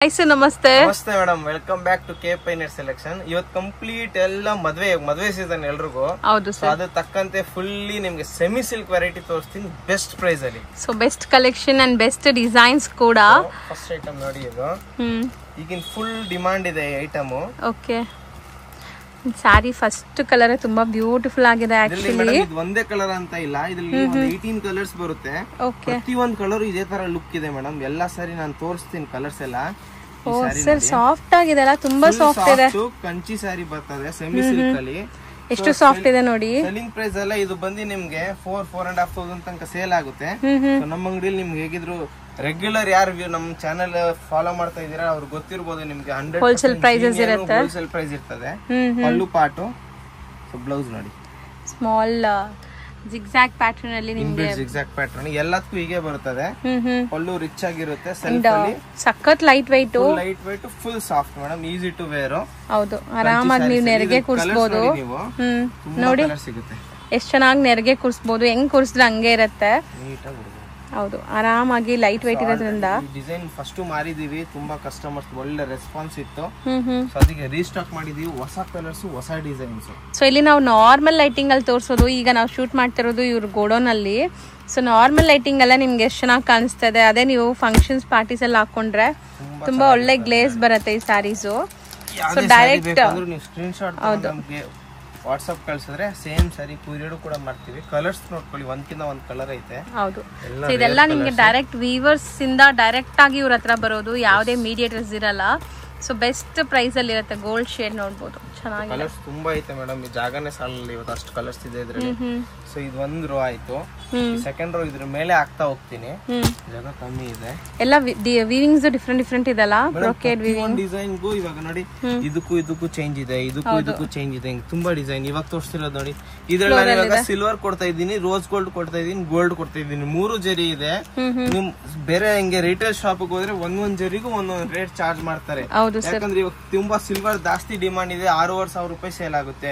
ನಮಸ್ತೆ ನಮಸ್ತೆ madam, welcome back to K Piner selection. ಇವತ್ತು ಕಂಪ್ಲೀಟ್ ಎಲ್ಲ ಮದುವೆ ಸೀಸನ್ ಎಲ್ರಿಗೂ. ಹೌದು ಸರ್. ಅದು ತಕ್ಕಂತೆ ಫುಲ್ಲಿ ನಿಮ್ಗೆ ಸೆಮಿ ಸಿಲ್ಕ್ ವೆರೈಟಿ ತೋರಿಸ್ತೀನಿ ಬೆಸ್ಟ್ ಪ್ರೈಸ್ ಅಲ್ಲಿ. So best collection and best designs ಕೂಡ. ಫಸ್ಟ್ ಐಟಮ್ ನೋಡಿ, ಇದು ಈಗಿನ ಫುಲ್ ಡಿಮಾಂಡ್ ಇದೆ item. Okay, sari first colour ತುಂಬಾ ಬ್ಯೂಟಿಫುಲ್ ಆಗಿದೆ. ಆಕ್ಚುಲಿ ಇದು ಒಂದೇ ಕಲರ್ ಅಂತ ಇಲ್ಲ, ಇದ್ರಲ್ಲಿ 18 ಕಲರ್ಸ್ ಬರುತ್ತೆ. ಪ್ರತಿ ಒಂದ್ ಕಲರ್ ಇದೇ ತರ ಲುಕ್ ಇದೆ ಮೇಡಮ್. ಎಲ್ಲಾ ಸಾರಿ ನಾನು ತೋರಿಸ್ತೀನಿ ಕಲರ್ಸ್ ಎಲ್ಲ. ಸರ್ ಸಾಫ್ಟ್ ಆಗಿದೆ ಅಲ್ಲ, ತುಂಬಾ ಸಾಫ್ಟ್ ಇದೆ. ಕಂಚಿ ಸ್ಯಾರಿ ಬರ್ತದೆ ಸೆಮಿ ಸಿಲ್ಕ್ ಅಲ್ಲಿ. ಎಷ್ಟು ಸಾಫ್ಟ್ ಇದೆ ನೋಡಿ. ಸೆಲ್ಲಿಂಗ್ ಪ್ರೈಸ್ ಎಲ್ಲ ಇದು ಬಂದು ನಿಮ್ಗೆ 4,500 ತನಕ ಸೇಲ್ ಆಗುತ್ತೆ. ನಮ್ಮ ಅಂಗಡಿಯಲ್ಲಿ ನಿಮ್ಗೆ ಹೇಗಿದ್ರು ರೆಗ್ಯುಲರ್ ಯಾರು ನಮ್ ಚಾನೆಲ್ ಫಾಲೋ ಮಾಡ್ತಾ ಇದೀರಾ ಅವ್ರಿಗೆ ಗೊತ್ತಿರಬಹುದು. ನಿಮ್ಗೆ 100 ಹೋಲ್ಸೇಲ್ ಪ್ರೈಸಸ್ ಇರುತ್ತೆ. ಹೋಲ್ಸೇಲ್ ಪ್ರೈಸ್ ಇರ್ತದೆ. ಪಲ್ಲು ಪಾಟು, ಬ್ಲೌಸ್ ನೋಡಿ ಸ್ಮಾಲ್ ಜಿಗ್ಜಾಗ್ ಪ್ಯಾಟರ್ನ್ ಅಲ್ಲಿ ನಿಮ್ಗೆ ಜಿಗ್ಜಾಗ್ ಪ್ಯಾಟರ್ನ್ ಎಲ್ಲದಕ್ಕೂ ಹೀಗೆ ಬರುತ್ತದೆ. ಪಲ್ಲು ರಿಚ್ ಆಗಿರುತ್ತೆ. ಸಖತ್ light weight full soft madam, easy to wear. ಹೌದು, ಆರಾಮಾಗಿ ನೀವು ನೆರಿಗೆ ಕೂರಿಸಬಹುದು. ನೋಡಿ ಸಿಗುತ್ತೆ ಎಷ್ಟ್ ಚೆನ್ನಾಗಿ ನೆರಿಗೆ ಕೂರಿಸಬಹುದು. ಹೆಂಗ್ ಕೂರಿಸಿದ್ರೆ ಹಂಗೆ ಇರುತ್ತೆ. ನೀಟಾಗಿ. ಹೌದು, ಆರಾಮಾಗಿ ಲೈಟ್ ವೈಟ್ ಇರೋದ್ರಿಂದ. ಡಿಸೈನ್ ಫಸ್ಟ್ ಮಾರಿದೀವಿ, ತುಂಬಾ ಕಸ್ಟಮರ್ಸ್ ಒಳ್ಳೆ ರೆಸ್ಪಾನ್ಸ್ ಇತ್ತು. ಸೊ ಅದಕ್ಕೆ ರೀಸ್ಟಾಕ್ ಮಾಡಿದೀವಿ. ಹೊಸ ಕಲರ್ಸ್, ಹೊಸ ಡಿಸೈನ್ಸ್. ಸೊ ಇಲ್ಲಿ ನಾವು ನಾರ್ಮಲ್ ಲೈಟಿಂಗ್ ಅಲ್ಲಿ ತೋರಿಸೋದು. ಈಗ ನಾವು ಶೂಟ್ ಮಾಡ್ತಿರೋದು ಇವ್ರ ಗೋಡೌನ್ ಅಲ್ಲಿ. ಸೊ ನಾರ್ಮಲ್ ಲೈಟಿಂಗ್ ಎಲ್ಲ ನಿಮ್ಗೆ ಎಷ್ಟು ಚೆನ್ನಾಗಿ ಕಾಣಿಸ್ತಾ ಇದೆ. ಅದೇ ನೀವು ಫಂಕ್ಷನ್ಸ್ ಪಾರ್ಟೀಸ್ ಎಲ್ಲ ಹಾಕೊಂಡ್ರೆ ತುಂಬಾ ಒಳ್ಳೆ ಗ್ಲೇಸ್ ಬರುತ್ತೆ ಈ saris. So direct screen shot WhatsApp ಕಳ್ಸಿದ್ರೆ ಸೇಮ್ ಸಾರಿ ಕೊರಿಯರ್ ಕೂಡ ಮಾಡ್ತೀವಿ. ಕಲರ್ಸ್ ನೋಡ್ಕೊಳ್ಳಿ, ಒಂದ್ಕಿಂತ ಒಂದ್ ಕಲರ್ ಐತೆ. ಹೌದು, ಇದೆಲ್ಲ ನಿಮ್ಗೆ ಡೈರೆಕ್ಟ್ ವೀವರ್ಸ್ ಇಂದ ಡೈರೆಕ್ಟ್ ಆಗಿ ಇವ್ರ ಹತ್ರ ಬರೋದು. ಯಾವುದೇ ಮೀಡಿಯೇಟರ್ಸ್ ಇರಲ್ಲ. ಸೊ ಬೆಸ್ಟ್ ಪ್ರೈಸ್ ಅಲ್ಲಿ ಇರುತ್ತೆ. ಗೋಲ್ಡ್ ಶೇಡ್ ನೋಡ್ಬೋದು, ಚೆನ್ನಾಗಿ ಕಲರ್ಸ್ ತುಂಬಾ ಐತೆ ಮೇಡಮ್. ಈ ಜಾಗನೇ ಸಾಲಲ್ಲ, ಇವತ್ತು ಅಷ್ಟು ಕಲರ್ಸ್ ಇದೆ ಇದ್ರಲ್ಲಿ. ಸೊ ಇದು ಒಂದ್ ರೋ ಆಯ್ತು. ಸೆಕೆಂಡ್ ರೋ ಇದ್ರ ಮೇಲೆ ಆಗ್ತಾ ಹೋಗ್ತೀನಿ. ಜಾಗ ಕಮ್ಮಿ ಇದೆ. ಎಲ್ಲ ವೀವಿಂಗ್ಸ್ ಡಿಫ್ರೆಂಟ್ ಇದೆಲ್ಲ. ಬ್ರೊಕೇಡ್ ವೀವಿಂಗ್ ಡಿಸೈನ್ಗೂ ಇವಾಗ ನೋಡಿ, ಇದಕ್ಕೂ ಚೇಂಜ್ ಇದೆ, ಇದಕ್ಕೂ ಚೇಂಜ್ ಇದೆ. ತುಂಬಾ ಡಿಸೈನ್ ಇವಾಗ ತೋರಿಸ್ತಿರೋದು ನೋಡಿ. ಇದ್ರಲ್ಲಿ ನಾನು ಇವಾಗ ಸಿಲ್ವರ್ ಕೊಡ್ತಾ ಇದ್ದೀನಿ, ರೋಸ್ ಗೋಲ್ಡ್ ಕೊಡ್ತಾ ಇದ್ದೀನಿ, ಗೋಲ್ಡ್ ಕೊಡ್ತಾ ಇದ್ದೀನಿ. 3 ಜರಿ ಇದೆ. ನಿಮ್ ಬೇರೆ ಹಿಂಗೆ ರಿಟೇಲ್ ಶಾಪ್ ಹೋದ್ರೆ ಒಂದೊಂದ್ ಜರಿಗೂ ಒಂದೊಂದ್ ರೇಟ್ ಚಾರ್ಜ್ ಮಾಡ್ತಾರೆ. ಯಾಕಂದ್ರೆ ಇವಾಗ ತುಂಬಾ ಸಿಲ್ವರ್ ಜಾಸ್ತಿ ಡಿಮಾಂಡ್ ಇದೆ. 6,500 ರೂಪಾಯಿ ಸೇಲ್ ಆಗುತ್ತೆ.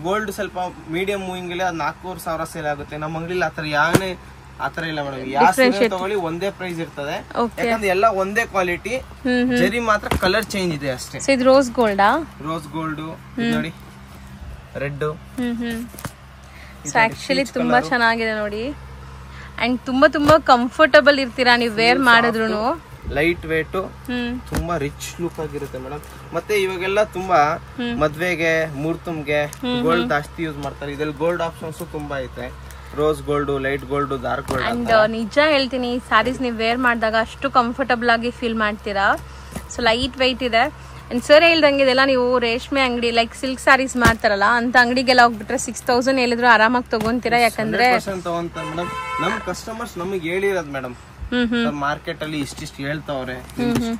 ಗೋಲ್ಡ್ ಸ್ವಲ್ಪ ಮೀಡಿಯಂ ಮೂವಿಂಗ್ ಇಲ್ಲ, 4,500 ಸೇಲ್ ಆಗುತ್ತೆ. ನಮ್ಮ ಅಂಗಡಿಲಿ ಆತರ ಇಲ್ಲ ಮೇಡಮ್. ಯಾವ ತಗೊಳ್ಳಿ ಒಂದೇ ಪ್ರೈಸ್ ಇರ್ತದೆ. ಯಾಕಂದ್ರೆ ಎಲ್ಲ ಒಂದೇ ಕ್ವಾಲಿಟಿ, ಜರಿ ಮಾತ್ರ ಕಲರ್ ಚೇಂಜ್ ಇದೆ ಅಷ್ಟೇ. ಇದು ರೋಸ್ ಗೋಲ್ಡ್, ರೋಸ್ ಗೋಲ್ಡ್ ನೋಡಿ, ರೆಡ್. ಸೊ ಆಕ್ಚುಲಿ ತುಂಬಾ ಚೆನ್ನಾಗಿದೆ ನೋಡಿ. ಅಂಡ್ ತುಂಬಾ ಕಂಫರ್ಟಬಲ್ ಇರ್ತೀರಾ ನೀವು ವೇರ್ ಮಾಡಿದ್ರು. ಲೈಟ್ ವೇಟ್, ತುಂಬಾ ರಿಚ್ ಲುಕ್ ಆಗಿರುತ್ತೆ ಮೇಡಮ್. ಮತ್ತೆ ಇವಾಗೆಲ್ಲ ತುಂಬಾ ಮದ್ವೆಗೆ, ಮುಹೂರ್ತಂಗೆ ಗೋಲ್ಡ್ ಜಾಸ್ತಿ ಯೂಸ್ ಮಾಡ್ತಾರೆ. ಇದ್ರಲ್ಲಿ ಗೋಲ್ಡ್ ಆಪ್ಷನ್ಸ್ ತುಂಬಾ ಐತೆ. Rose gold, light gold, dark gold. And ನಿಜ ಹೇಳ್ತೀನಿ, ಸ್ಯಾರೀಸ್ ನೀವು ವೇರ್ ಮಾಡಿದಾಗ ಅಷ್ಟು ಕಂಫರ್ಟಬಲ್ ಆಗಿ ಫೀಲ್ ಮಾಡ್ತೀರಾ. ಸೊ ಲೈಟ್ ವೈಟ್ ಇದೆ. ಅಂಡ್ ಸರ್ ಹೇಳ್ದಂಗೆ ಇದೆಲ್ಲ ನೀವು ರೇಷ್ಮೆ ಅಂಗಡಿ ಲೈಕ್ ಸಿಲ್ಕ್ ಸ್ಯಾರೀಸ್ ಮಾಡ್ತಾರಲ್ಲ ಅಂತ ಅಂಗಡಿಗೆಲ್ಲ ಹೋಗ್ಬಿಟ್ರೆ 6,000 ಹೇಳಿದ್ರು ಆರಾಮಾಗಿ ತಗೊಂತೀರಾ. ಯಾಕಂದ್ರೆ ನಮ್ ಕಸ್ಟಮರ್ಸ್ ನಮಗೆ ಹೇಳಿರೋದು ಮೇಡಮ್, ಮಾರ್ಕೆಟ್ ಅಲ್ಲಿ ಇಷ್ಟಿಷ್ಟು ಹೇಳ್ತಾವ್ರೆ,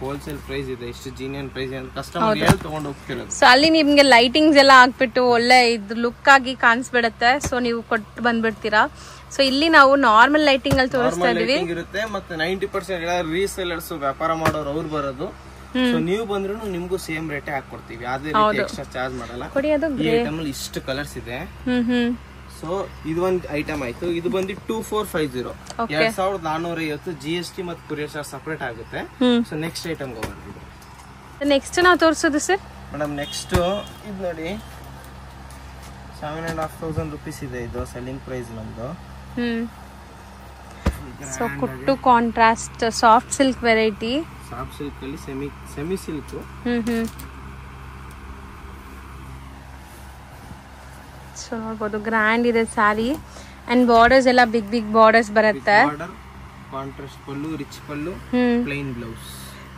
ಹೋಲ್ಸೇಲ್ ಪ್ರೈಸ್ ಇದೆ, ಇಷ್ಟು ಜೀನಿಯನ್ ಪ್ರೈಸ್ ಕಸ್ಟಮರ್ ಹೇಳಿ ತಗೊಂಡು ಹೋಗ್ತಿರೋದು. ಸೊ ಅಲ್ಲಿ ನಿಮ್ಗೆ ಲೈಟಿಂಗ್ಸ್ ಎಲ್ಲ ಹಾಕ್ಬಿಟ್ಟು ಒಳ್ಳೆ ಇದು ಲುಕ್ ಆಗಿ ಕಾಣಿಸ್ಬಿಡುತ್ತೆ. ಸೊ ನೀವು ಕೊಟ್ಟು ಬಂದ್ಬಿಡ್ತೀರಾ. ಸೊ ಇಲ್ಲಿ ನಾವು ನಾರ್ಮಲ್ ಲೈಟಿಂಗ್ ಅಲ್ಲಿ ತೋರಿಸ್ತಾ ಇದೀವಿ. ಇರುತ್ತೆ. ಮತ್ತೆ 90% ರೀಸೇಲರ್ಸ್ ವ್ಯಾಪಾರ ಮಾಡೋರು ಅವ್ರು ಬರೋದು. ಸೊ ನೀವು ಬಂದ್ರು ನಿಮ್ಗೂ ಸೇಮ್ ರೇಟ್ ಹಾಕೊಡ್ತೀವಿ. ಅದೇ ರೀತಿ ಎಕ್ಸ್ಟ್ರಾ ಚಾರ್ಜ್ ಮಾಡಲ್ಲ. ಈ ಐಟಮ್ ಅಲ್ಲಿ ಇಷ್ಟು ಕಲರ್ಸ್ ಇದೆ. ಸೊ ಇದು ಒಂದು ಐಟಮ್ ಆಯ್ತು. ಇದು ಬಂದು 2450, 2,450 GST ಮತ್ತೆ ಕೊರಿಯರ್ ಚಾರ್ಜ್ ಸಪರೇಟ್ ಆಗುತ್ತೆ. ಸೊ ನೆಕ್ಸ್ಟ್ ಐಟಮ್ ಹೋಗೋಣ. ನೆಕ್ಸ್ಟ್ ನಾವು ತೋರಿಸೋದು ಸರ್ ಮೇಡಮ್, ನೆಕ್ಸ್ಟ್ ಇದು ನೋಡಿ, 7,500 ರೂಪೀಸ್ ಇದೆ. ಇದು ಸೆಲ್ಲಿಂಗ್ ಪ್ರೈಸ್ ನಮ್ದು. ಸೊ ಕುಟ್ಟು contrast soft silk variety. Soft silk ಅಲ್ಲಿ ಸೆಮಿ ಸಿಲ್ಕ್. ಸೊ ನೋಡ್ಬೋದು, ಗ್ರ್ಯಾಂಡ್ ಇದೆ ಸ್ಯಾರಿ. ಅಂಡ್ ಬಾರ್ಡರ್ಸ್ ಎಲ್ಲ ಬಿಗ್ ಬಾರ್ಡರ್ಸ್ ಬರುತ್ತೆ. Contrast pallu, rich pallu, plain blouse.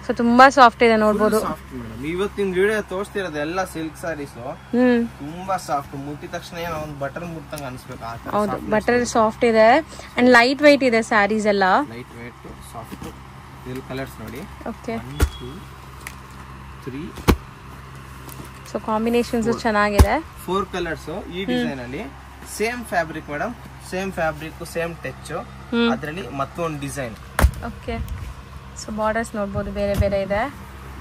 So ತುಂಬಾ ಸಾಫ್ಟ್ ಇದೆ ನೋಡ್ಬೋದು. ಇವತ್ತಿನ ವಿಡಿಯೋ ತೋರಿಸ್ತಿರೋದು ಎಲ್ಲ ಸಿಲ್ಕ್ ಸ್ಯಾರೀಸ್ ತುಂಬಾ ಸಾಫ್ಟ್. ಮುಟ್ಟಿದ ತಕ್ಷಣ ಒಂದು ಬಟರ್ ಮುಟ್ಟಂಗ ಅನ್ಸ್ಬೇಕು. ಹೌದು, ಬಟರ್ ಸಾಫ್ಟ್ ಇದೆ. ಅಂಡ್ ಲೈಟ್ ವೈಟ್ ಇದೆ ಸ್ಯಾರೀಸ್ ಎಲ್ಲ. Light white, soft. ಇದರಲ್ಲಿ ಕಲರ್ಸ್ ನೋಡಿ. ಓಕೆ, 1 2 3. ಸೊ ಕಾಂಬಿನೇಷನ್ಸ್ ಚೆನ್ನಾಗಿದೆ. 4 ಕಲರ್ಸ್ ಈ ಡಿಸೈನ್ ಅಲ್ಲಿ. Same fabric madam, same fabric, same touch. ಅದರಲ್ಲಿ ಮತ್ತೊಂದು ಡಿಸೈನ್. ಓಕೆ, ಸೊ ಬಾರ್ಡರ್ಸ್ ನೋಡಬಹುದು, ಬೇರೆ ಇದೆ.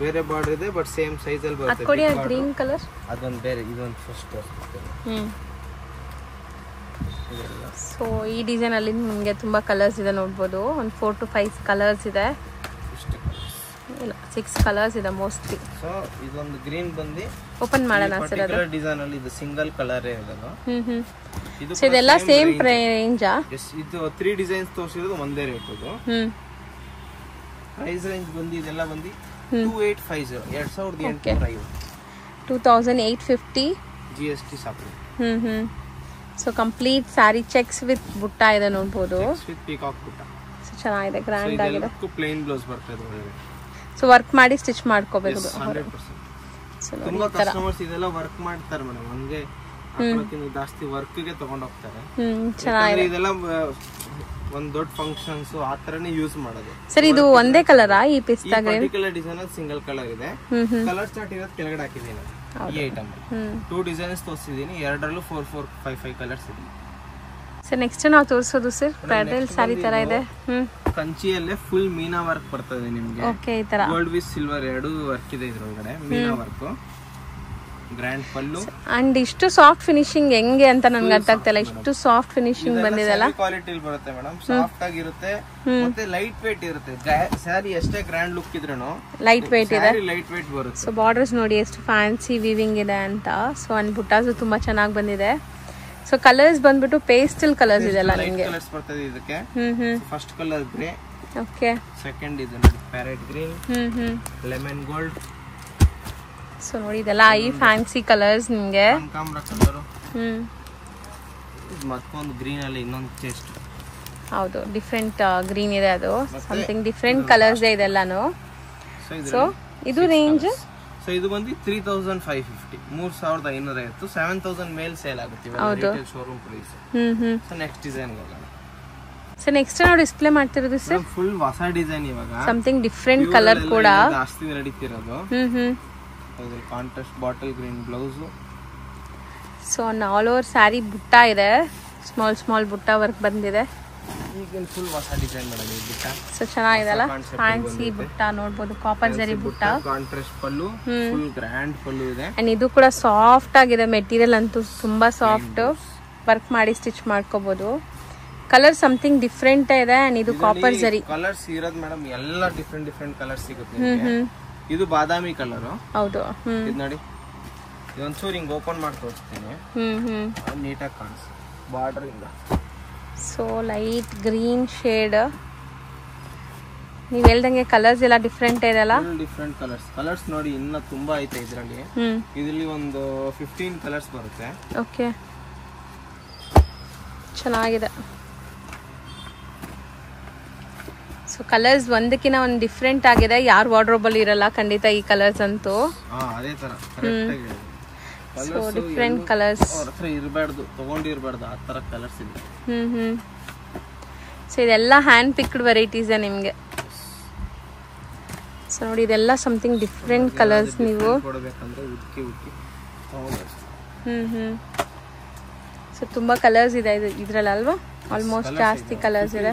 ಬೇರೆ ಬಾರ್ಡರ್ ಇದೆ, ಬಟ್ ಸೇಮ್ ಸೈಜ್ ಅಲ್ಲಿ ಬರುತ್ತೆ. ಕೊಡಿ ಗ್ರೀನ್ ಕಲರ್. ಅದೊಂದು ಬೇರೆ, ಇದೊಂದು ಫಸ್ಟ್. ಸೊ ಈ ಡಿಸೈನ್ ಅಲ್ಲಿ ನಿಮಗೆ ತುಂಬಾ ಕಲರ್ಸ್ ಇದೆ ನೋಡಬಹುದು. ಒಂದು 4 to 5 ಕಲರ್ಸ್ ಇದೆ. ಇಲ್ಲ 6 ಕಲರ್ಸ್ ಇದೆ ಮೋಸ್ಟ್ಲಿ. ಸೊ ಇದೊಂದು ಗ್ರೀನ್ ಬಂದು ಓಪನ್ ಮಾಡೋಣ ಸರ್ ಅದು. ಡಿಸೈನ್ ಅಲ್ಲಿ ಇದು ಸಿಂಗಲ್ ಕಲರ್ ಇರೋದು. ಸೊ ಇದೆಲ್ಲ ಸೇಮ್ ರೇಂಜಾ? ಇದು 3 ಡಿಸೈನ್ಸ್ ತೋರಿಸಿರೋದು ಒಂದೇ ರೇಟ್ ಇದು. ಪ್ರೈಸ್ ರೇಂಜ್ ಬಂದು ಇದೆಲ್ಲ ಬಂದು 2850 2850 2850 GST ಸಾಕು. So complete sari cheques with ಬುಟ್ಟ ಇದೆ ನೋಡಬಹುದು. ವಿತ್ ಪೀಕಾಕ್ ಬುಟ್ಟ. ಸೊ ಚೆನ್ನಾಗಿದೆ, ಗ್ರ್ಯಾಂಡ್ ಆಗಿದೆ. ಪ್ಲೇನ್ ಬ್ಲೌಸ್ ಬರ್ತದೆ ಒಳಗೆ. ಸೊ ವರ್ಕ್ ಮಾಡಿ ಸ್ಟಿಚ್ ಮಾಡ್ಕೋಬೇಕು. 100%. ತುಂಬಾ ಕಸ್ಟಮರ್ಸ್ ಇದೆಲ್ಲ ವರ್ಕ್ ಮಾಡ್ತಾರೆ ಮೇಡಮ್, ಹಂಗೆ ಹಾಕೋಕ್ಕಿಂತ ಜಾಸ್ತಿ ವರ್ಕ್ ಗೆ ತಗೊಂಡು ಹೋಗ್ತಾರೆ. ಚೆನ್ನಾಗಿದೆ. ಇದೆಲ್ಲ ಒಂದ್ ದೊಡ್ಡ ಫಂಕ್ಷನ್ಸ್ ಆ ತರನೇ ಯೂಸ್ ಮಾಡೋದು. ಸರ್ ಇದು ಒಂದೇ ಕಲರಾ ಈ ಪಿಸ್ತಾ ಗ್ರೀನ್? ಪರ್ಟಿಕ್ಯುಲರ್ ಡಿಸೈನ್ ಅಲ್ಲಿ ಸಿಂಗಲ್ ಕಲರ್ ಇದೆ. ಕಲರ್ ಚಾರ್ಟ್ ಇರೋದು ಕೆಳಗಡೆ ಹಾಕಿದ್ದೀನಿ ಈ ಐಟಮ್. 2 ಡಿಸೈನ್ಸ್ ತೋರಿಸಿದೀನಿ, ಎರಡರಲ್ಲೂ 4 4 5 5 ಕಲರ್ಸ್ ಇದೆ. ಸರ್ ನೆಕ್ಸ್ಟ್ ನಾವು ತೋರಿಸೋದು ಸರ್ ಬ್ರೈಡಲ್ ಸ್ಯಾರಿ ತರ ಇದೆ. ಕಂಚಿಯಲ್ಲೇ ಫುಲ್ ಮೀನಾ ವರ್ಕ್ ಬರ್ತದೆ ನಿಮ್ಗೆ. ಓಕೆ, ಈ ತರ ಗೋಲ್ಡ್ ವಿತ್ ಸಿಲ್ವರ್ ಎರಡು ವರ್ಕ್ ಇದೆ ಇದ್ರೊಳಗಡೆ. ಮೀನಾ ವರ್ಕ್, ಗ್ರ್ಯಾಂಡ್ ಪಲ್ಲು. ಅಂಡ್ ಇಷ್ಟು ಸಾಫ್ಟ್ ಫಿನಿಶಿಂಗ್ ಹೆಂಗೆ ಅಂತ ನನ್ಗೆ ಅರ್ಥ ಆಗ್ತಿಲ್ಲ. ಇಷ್ಟು ಸಾಫ್ಟ್ ಫಿನಿಶಿಂಗ್ ಬಂದಿದೆಲ್ಲ. ಕ್ವಾಲಿಟಿ ಬರುತ್ತೆ ಮೇಡಮ್, ಸಾಫ್ಟ್ ಆಗಿರುತ್ತೆ ಮತ್ತೆ ಲೈಟ್ ವೇಟ್ ಇರುತ್ತೆ. ಸ್ಯಾರಿ ಎಷ್ಟೇ ಗ್ರ್ಯಾಂಡ್ ಲುಕ್ ಇದ್ರೂ ಲೈಟ್ ವೇಟ್ ಇದೆ, ಲೈಟ್ ವೇಟ್ ಬರುತ್ತೆ. ಸೊ ಬಾರ್ಡರ್ಸ್ ನೋಡಿ ಎಷ್ಟು ಫ್ಯಾನ್ಸಿ ವೀವಿಂಗ್ ಇದೆ ಅಂತ. ಸೊ ಅಂಡ್ ಬುಟ್ಟಾಸು ತುಂಬಾ ಚೆನ್ನಾಗಿ ಬಂದಿದೆ. ಸೊ ಕಲರ್ಸ್ ಬಂದ್ಬಿಟ್ಟು ಪೇಸ್ಟಲ್ ಕಲರ್ಸ್ ಇದೆಲ್ಲ ನಿಮಗೆ. ಕಲರ್ಸ್ ಬರ್ತದೆ ಇದಕ್ಕೆ. First colour grey, okay. Second ಇದು ನೋಡಿ parrot green, lemon gold. So ನೋಡಿ ಇದೆಲ್ಲ ಈ ಫ್ಯಾನ್ಸಿ ಕಲರ್ಸ್ ನಿಮಗೆ. ಕನಕಾಂಬರ ಕಲರ್. ಮತ್ತೊಂದು ಗ್ರೀನ್ ಅಲ್ಲಿ ಇನ್ನೊಂದು ಚೆಸ್ಟ್. ಹೌದು, ಡಿಫ್ರೆಂಟ್ ಗ್ರೀನ್ ಇದೆ, ಅದು ಸಮಥಿಂಗ್ ಡಿಫ್ರೆಂಟ್ ಕಲರ್ಸ್ ಇದೆಲ್ಲಾನು. ಸೊ ಇದು ರೇಂಜ್. ಸೊ ಇದು ಬಂದು 3550, 3550, 7000 ಮೇಲ್ ಸೇಲ್ ಆಗುತ್ತೆ retail showroom price. So next design ಹೋಗೋಣ. ಸೊ ನೆಕ್ಸ್ಟ್ ನಾವು ಡಿಸ್ಪ್ಲೇ ಮಾಡ್ತಿರೋದು ಸರ್ ಫುಲ್ ಹೊಸ ಡಿಸೈನ್, ಇವಾಗ ಸಮಥಿಂಗ್ ಡಿಫ್ರೆಂಟ್ ಕಲರ್ ಕೂಡ ಜಾಸ್ತಿ ನಡೀತಿರೋದು. Contrast bottle green blouse. So all over sari butta ಇದೆ, ಸ್ಮಾಲ್ ಸ್ಮಾಲ್ ಬುಟ್ಟ ವರ್ಕ್ ಬಂದಿದೆ. ಈಗ ಫುಲ್ ಹೊಸ ಡಿಸೈನ್ ಮೇಡಮ್ ಈ ಬುಟ್ಟ. ಸೊ ಚೆನ್ನಾಗಿದೆಲ್ಲ, ಫ್ಯಾನ್ಸಿ ಬುಟ್ಟ ನೋಡಬಹುದು. ಕಾಪರ್ ಜರಿ ಬುಟ್ಟ, ಕಾಂಟ್ರಾಸ್ಟ್ ಪಲ್ಲು, ಫುಲ್ ಗ್ರ್ಯಾಂಡ್ ಪಲ್ಲು ಇದೆ. ಅಂಡ್ ಇದು ಕೂಡ ಸಾಫ್ಟ್ ಆಗಿದೆ, ಮೆಟೀರಿಯಲ್ ಅಂತೂ ತುಂಬಾ ಸಾಫ್ಟ್. ವರ್ಕ್ ಮಾಡಿ ಸ್ಟಿಚ್ ಮಾಡ್ಕೋಬಹುದು. ಕಲರ್ ಸಮಥಿಂಗ್ ಡಿಫ್ರೆಂಟ್ ಇದೆ. ಅಂಡ್ ಇದು ಕಾಪರ್ ಜರಿ ಕಲರ್ಸ್ ಇರೋದು ಮೇಡಮ್, ಎಲ್ಲ ಡಿಫ್ರೆಂಟ್ ಡಿಫ್ರೆಂಟ್ ಕಲರ್ಸ್ ಸಿಗುತ್ತೆ. ಇದು ಬಾದಾಮಿ ಕಲರ್. ಹೌದು, ಇದು ನೋಡಿ, ಇದೊಂಚೂರು ಹಿಂಗ್ ಓಪನ್ ಮಾಡಿ ತೋರಿಸ್ತೀನಿ, ನೀಟಾಗಿ ಕಾಣಿಸ್ ಬಾರ್ಡರ್ ಇಂದ. So light green shade. ನೀವ್ ಹೇಳ್ದಂಗೆ ಕಲರ್ಸ್ ಎಲ್ಲ ಡಿಫ್ರೆಂಟ್ ಇದೆಲ್ಲ. ಡಿಫ್ರೆಂಟ್ ಕಲರ್ಸ್ ನೋಡಿ ಇನ್ನ ತುಂಬಾ ಐತೆ ಇದ್ರಲ್ಲಿ. ಇದರಲ್ಲಿ ಒಂದು 15 ಕಲರ್ಸ್ ಬರುತ್ತೆ. ಓಕೆ, ಚೆನ್ನಾಗಿದೆ. ಸೊ ಕಲರ್ಸ್ ಒಂದಕ್ಕಿಂತ ಒಂದು ಡಿಫ್ರೆಂಟ್ ಆಗಿದೆ. ಯಾರು ವಾರ್ಡ್ರೋಬ್ ಅಲ್ಲಿ ಇರಲ್ಲ ಖಂಡಿತ ಈ ಕಲರ್ಸ್ ಅಂತೂ. ಅದೇ ತರ ಕರೆಕ್ಟ್ ಆಗಿದೆ. ಸೊ ಡಿಫ್ರೆಂಟ್ ಕಲರ್ಸ್ ಇರಬಾರ್ದು, ತಗೊಂಡಿರಬಾರ್ದು ಆ ತರ ಕಲರ್ಸ್ ಇದೆ. ಸೊ ಇದೆಲ್ಲ ಹ್ಯಾಂಡ್ ಪಿಕ್ಡ್ ವೆರೈಟೀಸ್ ನಿಮ್ಗೆ. ಸೊ ನೋಡಿ ಇದೆಲ್ಲ ಸಮಥಿಂಗ್ ಡಿಫ್ರೆಂಟ್ ಕಲರ್ಸ್. ನೀವು ಸೊ ತುಂಬಾ ಕಲರ್ಸ್ ಇದೆ ಇದ್ರಲ್ಲಿ ಅಲ್ವಾ? ಆಲ್ಮೋಸ್ಟ್ ಜಾಸ್ತಿ ಕಲರ್ಸ್ ಇದೆ.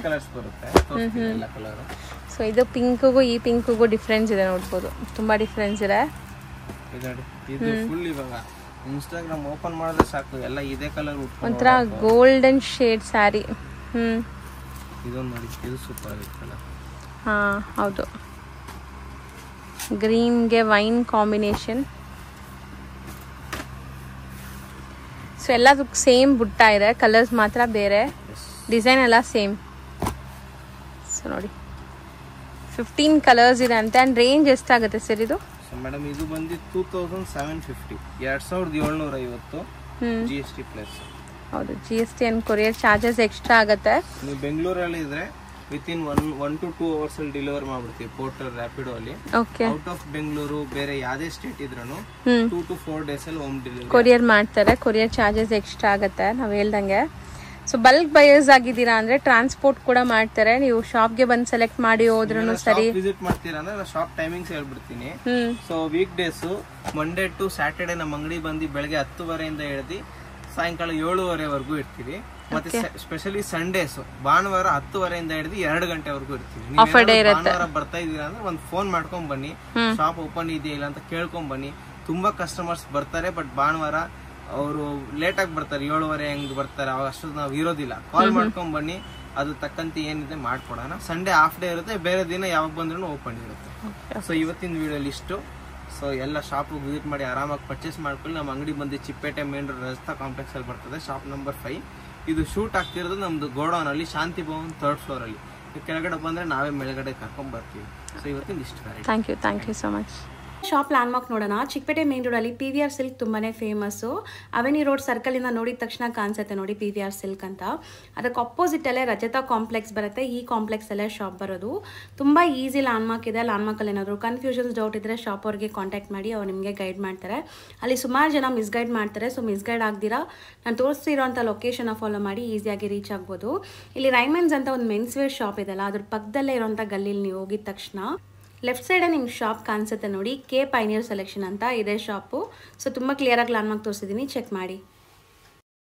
ಸೊ ಇದು ಪಿಂಕ್ಗೂ ಈ ಪಿಂಕ್ಗೂ ಡಿಫ್ರೆನ್ಸ್ ಇದೆ ನೋಡ್ಬೋದು, ತುಂಬಾ ಡಿಫ್ರೆನ್ಸ್ ಇದೆ. ಇನ್ಸ್ಟಾಗ್ರಾಮ್ ಓಪನ್ ಮಾಡಿದ್ರೆ ಸಾಕು ಎಲ್ಲ ಇದೇ ಕಲರ್. ಒಂಥರ ಗೋಲ್ಡನ್ ಶೇಡ್ ಸ್ಯಾರಿ. ಇದೊಂದು ನೋಡಿ, ಇದು ಸೂಪರ್ ಆಗಿದೆ ಕಲರ್. ಹಾ ಹೌದು, ಗ್ರೀನ್ಗೆ ವೈನ್ ಕಾಂಬಿನೇಷನ್. ಸೊ ಎಲ್ಲದಕ್ಕೂ ಸೇಮ್ ಬುಟ್ಟ ಇದೆ, ಕಲರ್ಸ್ ಮಾತ್ರ ಬೇರೆ, ಡಿಸೈನ್ ಎಲ್ಲ ಸೇಮ್. ಸೊ ನೋಡಿ 15 ಕಲರ್ಸ್ ಇದೆ ಅಂತೆ. ಅಂಡ್ ರೇಂಜ್ ಎಷ್ಟಾಗುತ್ತೆ ಸರ್ ಇದು? ಮೇಡಮ್ ಇದು ಬಂದು 2750, 2750 GST ಪ್ಲಸ್. ಹೌದು, GST and courier charges extra ಆಗುತ್ತೆ. ನೀವು ಬೆಂಗಳೂರಲ್ಲಿ ಇದ್ರೆ ವಿತಿನ್ 1 to 2 hours ಅಲ್ಲಿ ಡೆಲಿವರ್ ಮಾಡ್ಬಿಡ್ತೀವಿ ಪೋರ್ಟರ್ ರ್ಯಾಪಿಡೋ ಅಲ್ಲಿ. ಓಕೆ, ಔಟ್ ಆಫ್ ಬೆಂಗಳೂರು ಬೇರೆ ಯಾವ್ದೇ ಸ್ಟೇಟ್ ಇದ್ರೂ 2 to 4 days ಅಲ್ಲಿ ಹೋಮ್ ಡೆಲಿವರಿ ಕೊರಿಯರ್ ಮಾಡ್ತಾರೆ. ಕೊರಿಯರ್ ಚಾರ್ಜಸ್ ಎಕ್ಸ್ಟ್ರಾ ಆಗುತ್ತೆ ನಾವು ಹೇಳ್ದಂಗೆ. ಸೊ ಬಲ್ಕ್ ಬಯರ್ಸ್ ಆಗಿದ್ದೀರಾ ಅಂದ್ರೆ ಟ್ರಾನ್ಸ್ಪೋರ್ಟ್ ಕೂಡ ಮಾಡ್ತಾರೆ. ನೀವು ಶಾಪ್ಗೆ ಬಂದು ಸೆಲೆಕ್ಟ್ ಮಾಡಿ ಹೋದ್ರೂ ಸರಿ. ವಿಸಿಟ್ ಮಾಡ್ತೀರಾ ಅಂದ್ರೆ ಶಾಪ್ ಟೈಮಿಂಗ್ಸ್ ಹೇಳ್ಬಿಡ್ತೀನಿ. So week days Monday to Saturday ನಮ್ಮ ಅಂಗಡಿ ಬಂದು ಬೆಳಗ್ಗೆ 10:30 ಹಿಡಿದು ಸಾಯಂಕಾಲ 7:30 ಇರ್ತೀವಿ. ಮತ್ತೆ ಸ್ಪೆಷಲಿ ಸಂಡೇಸ್ ಭಾನುವಾರ 10:30 ಹಿಡಿದು 2 ಗಂಟೆವರೆಗೂ ಇರ್ತೀವಿ. ಭಾನುವಾರ ಬರ್ತಾ ಇದೀರಾ ಅಂದ್ರೆ ಒಂದು ಫೋನ್ ಮಾಡ್ಕೊಂಡ್ ಬನ್ನಿ, ಶಾಪ್ ಓಪನ್ ಇದೆಯಾ ಇಲ್ಲ ಅಂತ ಕೇಳ್ಕೊಂಡ್ ಬನ್ನಿ. ತುಂಬಾ ಕಸ್ಟಮರ್ಸ್ ಬರ್ತಾರೆ, ಬಟ್ ಭಾನುವಾರ ಅವರು ಲೇಟ್ ಆಗಿ ಬರ್ತಾರೆ, 7:30 ಹಂಗ್ ಬರ್ತಾರೆ. ಅವಾಗ ಅಷ್ಟು ನಾವು ಇರೋದಿಲ್ಲ. ಕಾಲ್ ಮಾಡ್ಕೊಂಡ್ ಬನ್ನಿ, ಅದು ತಕ್ಕಂತೆ ಏನಿದೆ ಮಾಡ್ಕೊಡೋಣ. ಸಂಡೇ ಹಾಫ್ ಡೇ ಇರುತ್ತೆ, ಬೇರೆ ದಿನ ಯಾವಾಗ ಬಂದ್ರೂ ಓಪನ್ ಇರುತ್ತೆ. ಸೊ ಇವತ್ತಿನ ವಿಡಿಯೋಲಿ ಇಷ್ಟು. ಸೊ ಎಲ್ಲ ಶಾಪ್ ವಿಸಿಟ್ ಮಾಡಿ ಆರಾಮಾಗಿ ಪರ್ಚೇಸ್ ಮಾಡ್ಕೊಳ್ಳಿ. ನಮ್ಮ ಅಂಗಡಿ ಬಂದು ಚಿಪ್ಪೇಟೆ ಮೇನ್ ರೋಡ್ ರಸ್ತಾ ಕಾಂಪ್ಲೆಕ್ಸ್ ಅಲ್ಲಿ ಬರ್ತದೆ, ಶಾಪ್ ನಂಬರ್ 5. ಇದು ಶೂಟ್ ಆಗ್ತಿರೋದು ನಮ್ದು ಗೋಡೌನ್ ಅಲ್ಲಿ, ಶಾಂತಿ ಭವನ್ 3rd ಫ್ಲೋರ್ ಅಲ್ಲಿ. ಕೆಳಗಡೆ ಬಂದ್ರೆ ನಾವೇ ಮೇಲ್ಗಡೆ ಕರ್ಕೊಂಡ್ ಬರ್ತೀವಿ. ಸೊ ಇವತ್ತಿನ ಇಷ್ಟು. Thank you so much. Shop landmark ನೋಡೋಣ. ಚಿಕ್ಕಪೇಟೆ ಮೇನ್ ರೋಡಲ್ಲಿ PVR ಸಿಲ್ಕ್ ತುಂಬಾ ಫೇಮಸ್ಸು. ಅವೆನ್ಯೂ ರೋಡ್ ಸರ್ಕಲಿಂದ ನೋಡಿದ ತಕ್ಷಣ ಕಾಣಿಸುತ್ತೆ ನೋಡಿ PVR ಸಿಲ್ಕ್ ಅಂತ. ಅದಕ್ಕೆ ಅಪೋಸಿಟಲ್ಲೇ ರಜತಾ ಕಾಂಪ್ಲೆಕ್ಸ್ ಬರುತ್ತೆ. ಈ ಕಾಂಪ್ಲೆಕ್ಸಲ್ಲೇ ಶಾಪ್ ಬರೋದು. ತುಂಬ ಈಸಿ ಲ್ಯಾಂಡ್ಮಾರ್ಕ್ ಇದೆ. ಲ್ಯಾಂಡ್ಮಾರ್ಕಲ್ಲಿ ಏನಾದರೂ ಕನ್ಫ್ಯೂಷನ್ಸ್ ಡೌಟ್ ಇದ್ದರೆ ಶಾಪ್ ಅವ್ರಿಗೆ ಕಾಂಟ್ಯಾಕ್ಟ್ ಮಾಡಿ, ಅವ್ರು ನಿಮಗೆ ಗೈಡ್ ಮಾಡ್ತಾರೆ. ಅಲ್ಲಿ ಸುಮಾರು ಜನ ಮಿಸ್ಗೈಡ್ ಮಾಡ್ತಾರೆ. ಸೊ ಮಿಸ್ಗೈಡ್ ಆಗ್ದಿರಾ ನಾನು ತೋರಿಸ್ತಿರೋಂಥ ಲೊಕೇಶನ್ನ ಫಾಲೋ ಮಾಡಿ ಈಸಿಯಾಗಿ ರೀಚ್ ಆಗ್ಬೋದು. ಇಲ್ಲಿ ರೈಮಂಡ್ಸ್ ಅಂತ ಒಂದು ಮೆನ್ಸ್ ವೇರ್ ಶಾಪ್ ಇದೆಲ್ಲ, ಅದ್ರ ಪಕ್ಕದಲ್ಲೇ ಇರೋಂಥ ಗಲ್ಲಿಲಿ ನೀವು ಹೋಗಿದ ತಕ್ಷಣ ಲೆಫ್ಟ್ ಸೈಡ್ ನಿಮ್ಗೆ ಶಾಪ್ ಕಾಣಿಸುತ್ತೆ ನೋಡಿ, ಕೆ ಪೈನಿಯರ್ ಸೆಲೆಕ್ಷನ್ ಅಂತ ಇದೆ ಶಾಪು. ಸೊ ತುಂಬ ಕ್ಲಿಯರಾಗಿ ಲ್ಯಾಂಡ್ಮಾರ್ಕ್ ತೋರಿಸಿದ್ದೀನಿ, ಚೆಕ್ ಮಾಡಿ.